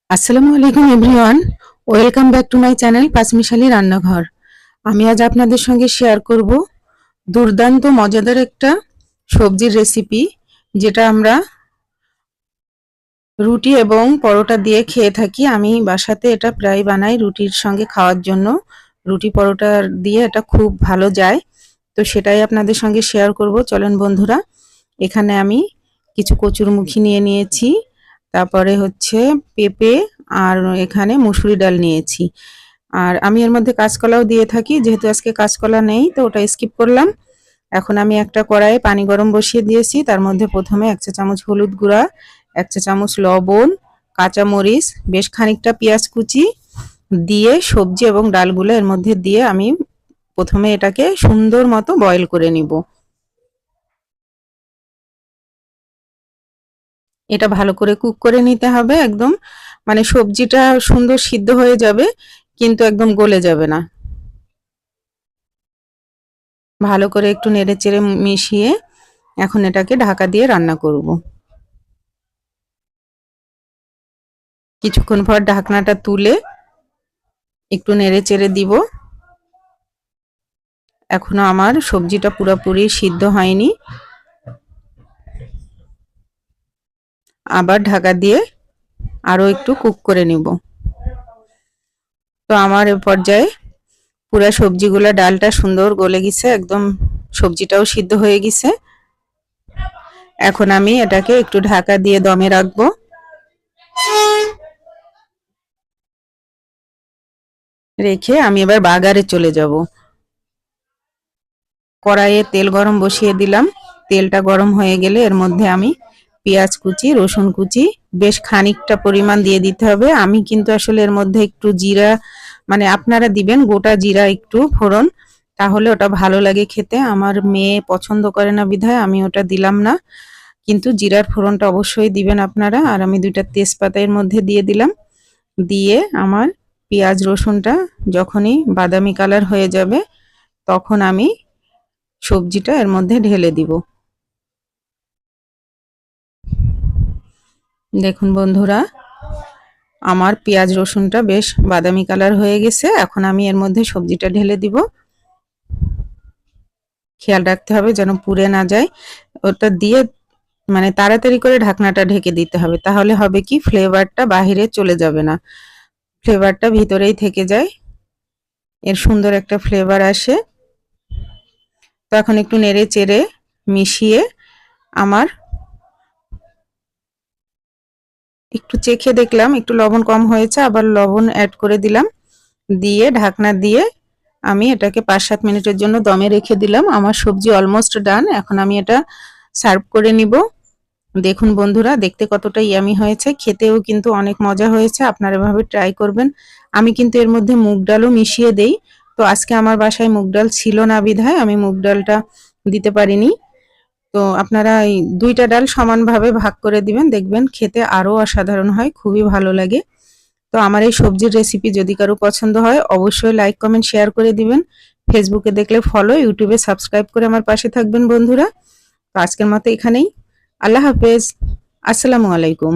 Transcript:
আসসালামু আলাইকুম everyone. Welcome back to my channel Panchmishali Rannaghor. আমি আজ আপনাদের সঙ্গে শেয়ার করব দুর্দান্ত মজাদার একটা সবজির রেসিপি, যেটা আমরা রুটি এবং পরোটা দিয়ে খেয়ে থাকি। আমি বাসাতে এটা প্রায় বানাই রুটির সঙ্গে খাওয়ার জন্য। রুটি পরোটা দিয়ে এটা খুব ভালো যায়, তো সেটাই আপনাদের সঙ্গে শেয়ার করব। চলেন বন্ধুরা, এখানে আমি কিছু কচুরমুখী নিয়ে নিয়েছি, তারপরে হচ্ছে পেঁপে, আর এখানে মুসুরি ডাল নিয়েছি। আর আমি এর মধ্যে কাঁচকলাও দিয়ে থাকি, যেহেতু আজকে কাঁচকলা নেই তো ওটা স্কিপ করলাম। এখন আমি একটা কড়াইয়ে পানি গরম বসিয়ে দিয়েছি, তার মধ্যে প্রথমে 1 চা চামচ হলুদ গুঁড়া, 1 চা চামচ লবণ, কাঁচামরিচ, বেশ খানিকটা পেঁয়াজ কুচি দিয়ে সবজি এবং ডালগুলো এর মধ্যে দিয়ে আমি প্রথমে এটাকে সুন্দর মতো বয়েল করে নিব। এটা ভালো করে কুক করে নিতে হবে একদম, মানে সবজিটা সুন্দর সিদ্ধ হয়ে যাবে কিন্তু একদম গলে যাবে না। ভালো করে একটু নেড়েচেড়ে মিশিয়ে এখন এটাকে ঢাকা দিয়ে রান্না করব। কিছুক্ষণ পর ঢাকনাটা তুলে একটু নেড়েচেড়ে দিব। এখনো আমার সবজিটা পুরোপুরি সিদ্ধ হয়নি, আবার ঢাকা দিয়ে আরো একটু কুক করে নিব। তো আমার এ পর্যায়ে পুরা সবজিগুলা ডালটা সুন্দর গলে গেছে, একদম সবজিটাও সিদ্ধ হয়ে গেছে। এখন আমি এটাকে একটু ঢাকা দিয়ে দমে রাখবো। রেখে আমি এবার বাগারে চলে যাব। কড়াইয়ে তেল গরম বসিয়ে দিলাম। তেলটা গরম হয়ে গেলে এর মধ্যে আমি পেঁয়াজ কুচি, রসুন কুচি বেশ খানিকটা পরিমাণ দিয়ে দিতে হবে। আমি কিন্তু আসলে এর মধ্যে একটু জিরা, মানে আপনারা দিবেন গোটা জিরা একটু ফোড়ন, তাহলে ওটা ভালো লাগে খেতে। আমার মেয়ে পছন্দ করে না বিধায় আমি ওটা দিলাম না, কিন্তু জিরার ফোড়নটা অবশ্যই দিবেন আপনারা। আর আমি 2টা তেজপাতা এর মধ্যে দিয়ে দিলাম। দিয়ে আমার পেঁয়াজ রসুনটা যখনই বাদামি কালার হয়ে যাবে তখন আমি সবজিটা এর মধ্যে ঢেলে দিব। দেখুন বন্ধুরা, আমার পেঁয়াজ রসুনটা বেশ বাদামি কালার হয়ে গেছে। এখন আমি এর মধ্যে সবজিটা ঢেলে দিব। খেয়াল রাখতে হবে যেন পুড়ে না যায়। ওটা দিয়ে মানে তাড়াতাড়ি করে ঢাকনাটা ঢেকে দিতে হবে, তাহলে হবে কি ফ্লেভারটা বাহিরে চলে যাবে না, ফ্লেভারটা ভিতরেই থেকে যায়, এর সুন্দর একটা ফ্লেভার আসে। তো এখন একটু নেড়ে চেড়ে মিশিয়ে আমার একটু চেখে দেখলাম একটু লবণ কম হয়েছে, আবার লবণ অ্যাড করে দিলাম। দিয়ে ঢাকনা দিয়ে আমি এটাকে 5-7 মিনিটের জন্য দমে রেখে দিলাম। আমার সবজি অলমোস্ট ডান। এখন আমি এটা সার্ভ করে নিব। দেখুন বন্ধুরা, দেখতে কতটা ইয়ামি হয়েছে, খেতেও কিন্তু অনেক মজা হয়েছে। আপনারা এভাবে ট্রাই করবেন। আমি কিন্তু এর মধ্যে মুগ ডালও মিশিয়ে দেই, তো আজকে আমার বাসায় মুগ ডাল ছিল না বিধায় আমি মুগ ডালটা দিতে পারিনি। তো আপনারা এই 2টা ডাল সমানভাবে ভাগ করে দিবেন, দেখবেন খেতে আরো অসাধারণ হয়, খুবই ভালো লাগে। তো আমার এই সবজির রেসিপি যদি কারো পছন্দ হয় অবশ্যই লাইক কমেন্ট শেয়ার করে দিবেন। ফেসবুকে দেখলে ফলো, ইউটিউবে সাবস্ক্রাইব করে আমার পাশে থাকবেন বন্ধুরা। তো আজকের মতো এখানেই। আল্লাহ হাফেজ। আসসালামু আলাইকুম।